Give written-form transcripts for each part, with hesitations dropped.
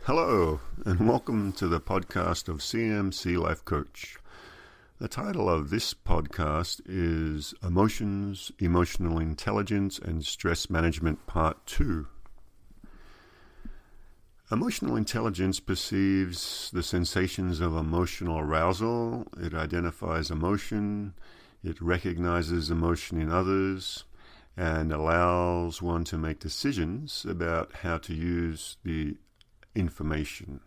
Hello, and welcome to the podcast of CMC Life Coach. The title of this podcast is Emotions, Emotional Intelligence, and Stress Management Part 2. Emotional intelligence perceives the sensations of emotional arousal. It identifies emotion. It recognizes emotion in others and allows one to make decisions about how to use the information.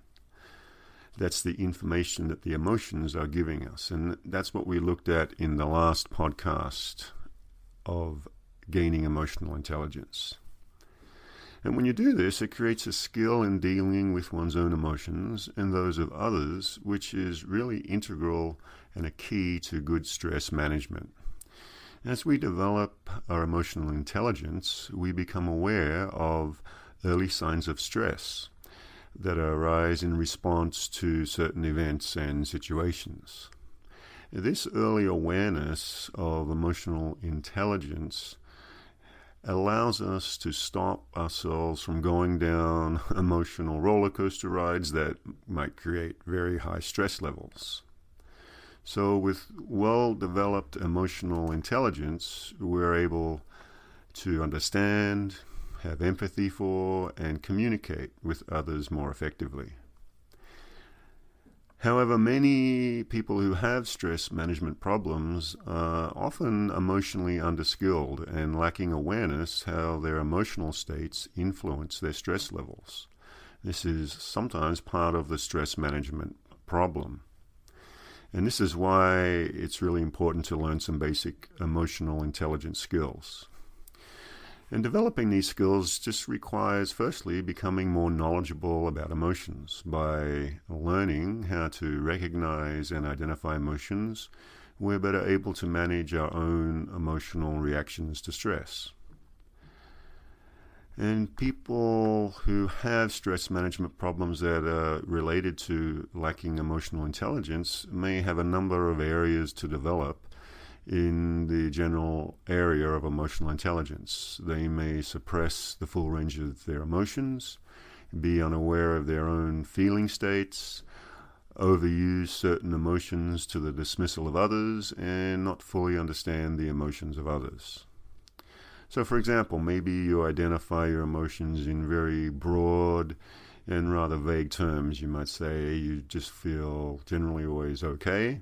That's the information that the emotions are giving us, and that's what we looked at in the last podcast of gaining emotional intelligence. And when you do this, it creates a skill in dealing with one's own emotions and those of others, which is really integral and a key to good stress management. As we develop our emotional intelligence, we become aware of early signs of stress that arise in response to certain events and situations. This early awareness of emotional intelligence allows us to stop ourselves from going down emotional roller coaster rides that might create very high stress levels. So with well-developed emotional intelligence, we're able to understand, have empathy for, and communicate with others more effectively. However, many people who have stress management problems are often emotionally underskilled and lacking awareness how their emotional states influence their stress levels. This is sometimes part of the stress management problem. And this is why it's really important to learn some basic emotional intelligence skills. And developing these skills just requires, firstly, becoming more knowledgeable about emotions. By learning how to recognize and identify emotions, we're better able to manage our own emotional reactions to stress. And people who have stress management problems that are related to lacking emotional intelligence may have a number of areas to develop in the general area of emotional intelligence. They may suppress the full range of their emotions, be unaware of their own feeling states, overuse certain emotions to the dismissal of others, and not fully understand the emotions of others. So, for example, maybe you identify your emotions in very broad and rather vague terms. You might say you just feel generally always okay,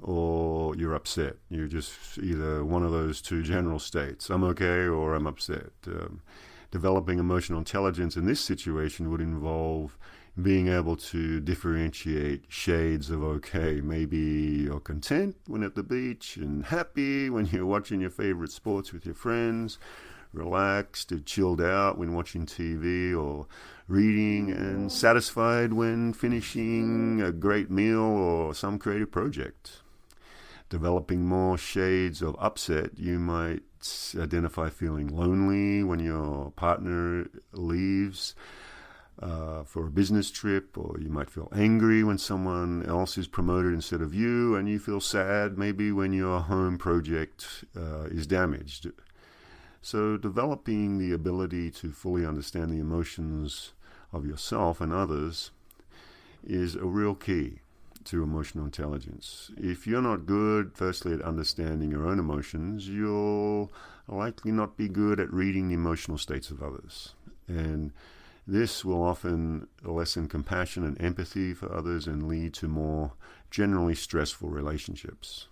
or you're upset. You're just either one of those two general states. I'm okay or I'm upset. Developing emotional intelligence in this situation would involve being able to differentiate shades of okay. Maybe you're content when at the beach and happy when you're watching your favorite sports with your friends, relaxed or chilled out when watching TV or reading, and satisfied when finishing a great meal or some creative project. Developing more shades of upset, you might identify feeling lonely when your partner leaves for a business trip, or you might feel angry when someone else is promoted instead of you, and you feel sad maybe when your home project is damaged. So developing the ability to fully understand the emotions of yourself and others is a real key to emotional intelligence. If you're not good, firstly, at understanding your own emotions, you'll likely not be good at reading the emotional states of others. And this will often lessen compassion and empathy for others and lead to more generally stressful relationships.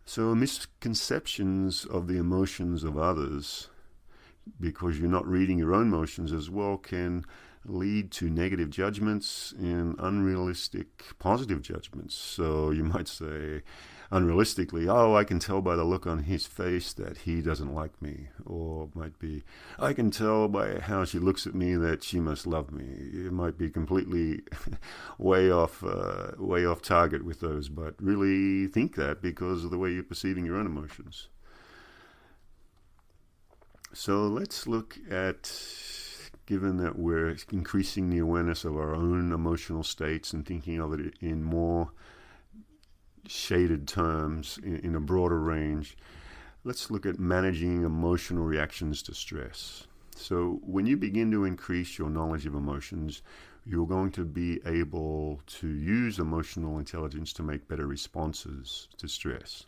So misconceptions of the emotions of others, because you're not reading your own emotions as well, can lead to negative judgments and unrealistic positive judgments. So you might say unrealistically, oh, I can tell by the look on his face that he doesn't like me. Or it might be, I can tell by how she looks at me that she must love me. It might be completely way off target with those, but really think that because of the way you're perceiving your own emotions. So let's look at, given that we're increasing the awareness of our own emotional states and thinking of it in more shaded terms, in a broader range, let's look at managing emotional reactions to stress. So when you begin to increase your knowledge of emotions, you're going to be able to use emotional intelligence to make better responses to stress.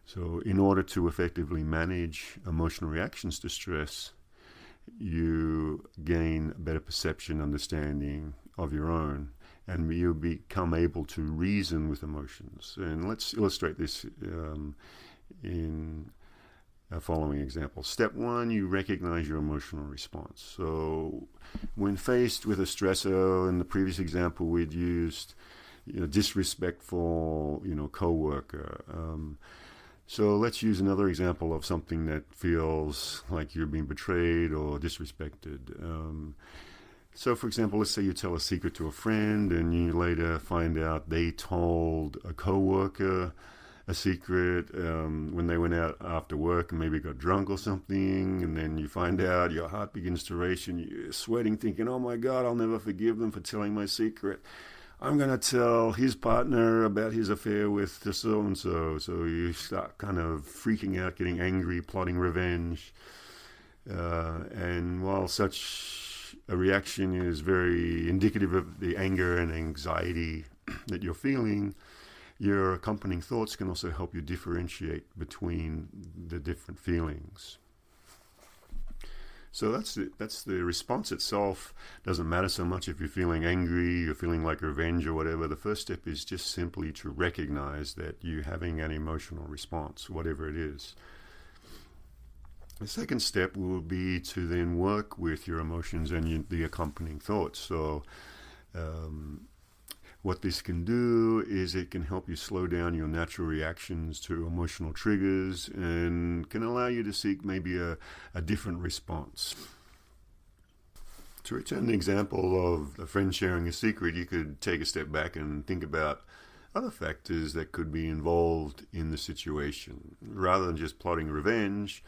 So in order to effectively manage emotional reactions to stress, you gain better perception, understanding of your own, and you become able to reason with emotions. And let's illustrate this in a following example. Step one, you recognize your emotional response. So when faced with a stressor, in the previous example we'd used, disrespectful, coworker. So let's use another example of something that feels like you're being betrayed or disrespected. So for example, let's say you tell a secret to a friend and you later find out they told a coworker a secret when they went out after work and maybe got drunk or something, and then you find out, your heart begins to race and you're sweating thinking, oh my God, I'll never forgive them for telling my secret. I'm going to tell his partner about his affair with the so-and-so. So you start kind of freaking out, getting angry, plotting revenge. And while such a reaction is very indicative of the anger and anxiety that you're feeling, your accompanying thoughts can also help you differentiate between the different feelings. So that's the response itself. Doesn't matter so much if you're feeling angry, you're feeling like revenge or whatever. The first step is just simply to recognize that you're having an emotional response, whatever it is. The second step will be to then work with your emotions and the accompanying thoughts. So what this can do is it can help you slow down your natural reactions to emotional triggers and can allow you to seek maybe a different response. To return the example of a friend sharing a secret, you could take a step back and think about other factors that could be involved in the situation. Rather than just plotting revenge,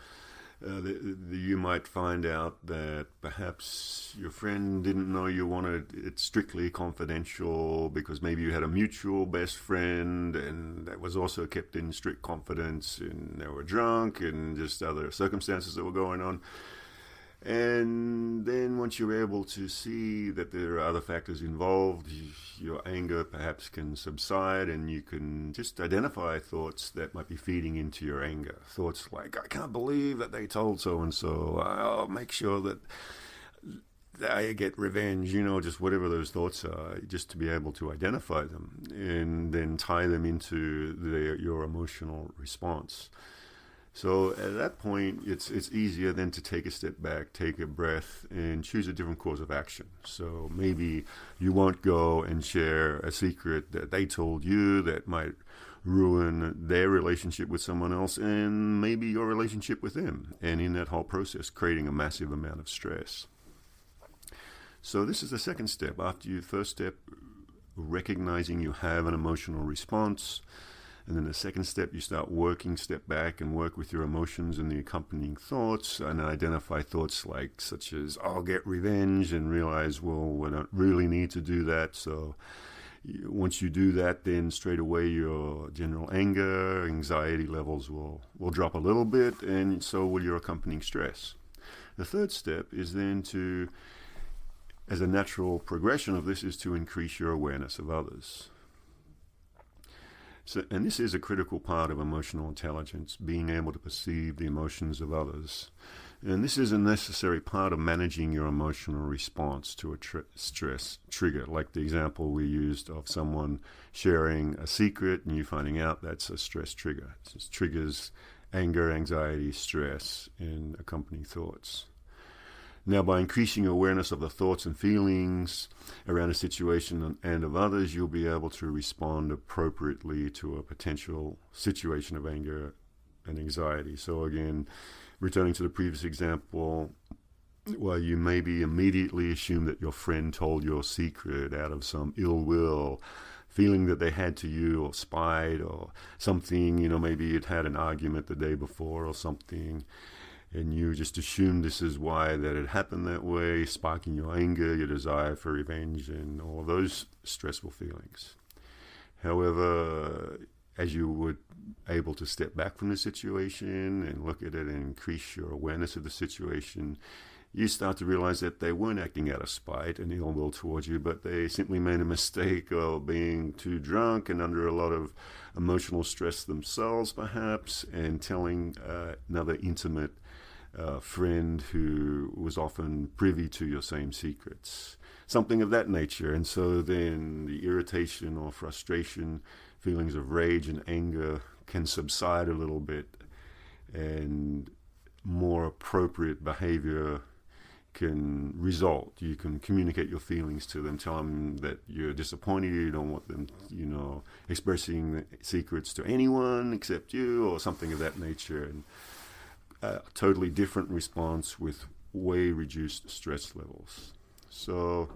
you might find out that perhaps your friend didn't know you wanted it strictly confidential because maybe you had a mutual best friend and that was also kept in strict confidence, and they were drunk and just other circumstances that were going on. And then once you're able to see that there are other factors involved, your anger perhaps can subside and you can just identify thoughts that might be feeding into your anger. Thoughts like, I can't believe that they told so-and-so. I'll make sure that I get revenge, just whatever those thoughts are, just to be able to identify them and then tie them into your emotional response. So at that point, it's easier then to take a step back, take a breath, and choose a different course of action. So maybe you won't go and share a secret that they told you that might ruin their relationship with someone else and maybe your relationship with them. And in that whole process, creating a massive amount of stress. So this is the second step. After your first step, recognizing you have an emotional response. And then the second step, you start working, step back and work with your emotions and the accompanying thoughts and identify thoughts such as, I'll get revenge, and realize, well, we don't really need to do that. So once you do that, then straight away your general anger, anxiety levels will drop a little bit, and so will your accompanying stress. The third step is then to, as a natural progression of this, is to increase your awareness of others. So, and this is a critical part of emotional intelligence, being able to perceive the emotions of others. And this is a necessary part of managing your emotional response to a stress trigger, like the example we used of someone sharing a secret and you finding out that's a stress trigger. It triggers anger, anxiety, stress, and accompanying thoughts. Now, by increasing your awareness of the thoughts and feelings around a situation and of others, you'll be able to respond appropriately to a potential situation of anger and anxiety. So again, returning to the previous example, well, you maybe immediately assume that your friend told your secret out of some ill will, feeling that they had to you or spied or something, maybe you'd had an argument the day before or something. And you just assume this is why that it happened that way, sparking your anger, your desire for revenge, and all of those stressful feelings. However, as you would able to step back from the situation and look at it and increase your awareness of the situation, you start to realize that they weren't acting out of spite and ill will towards you, but they simply made a mistake of being too drunk and under a lot of emotional stress themselves, perhaps, and telling another intimate friend who was often privy to your same secrets, something of that nature. And so then the irritation or frustration, feelings of rage and anger can subside a little bit, and more appropriate behavior can result. You can communicate your feelings to them, tell them that you're disappointed, you don't want them, expressing secrets to anyone except you, or something of that nature. And a totally different response with way reduced stress levels. So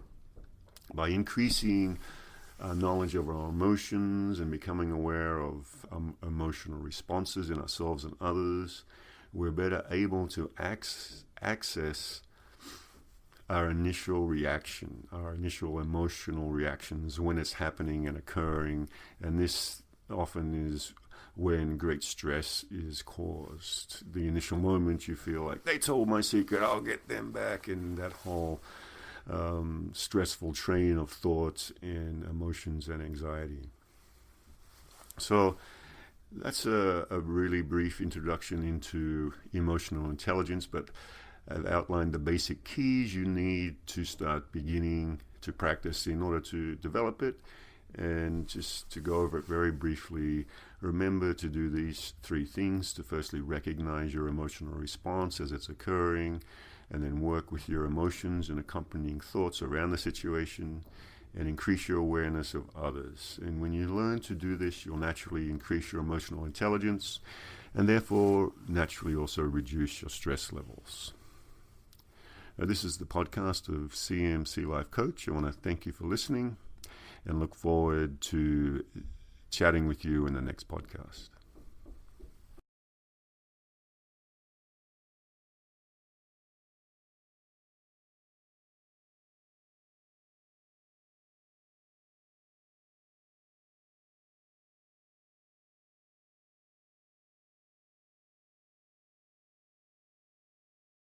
by increasing knowledge of our emotions and becoming aware of emotional responses in ourselves and others, we're better able to access our initial reaction, our initial emotional reactions when it's happening and occurring. And this often is when great stress is caused. The initial moment you feel like, they told my secret, I'll get them back, and that whole stressful train of thoughts and emotions and anxiety. So that's a really brief introduction into emotional intelligence, but I've outlined the basic keys you need to start beginning to practice in order to develop it. And just to go over it very briefly, remember to do these three things: to firstly recognize your emotional response as it's occurring, and then work with your emotions and accompanying thoughts around the situation, and increase your awareness of others. And when you learn to do this, you'll naturally increase your emotional intelligence, and therefore naturally also reduce your stress levels. This is the podcast of CMC Life Coach. I want to thank you for listening and look forward to chatting with you in the next podcast.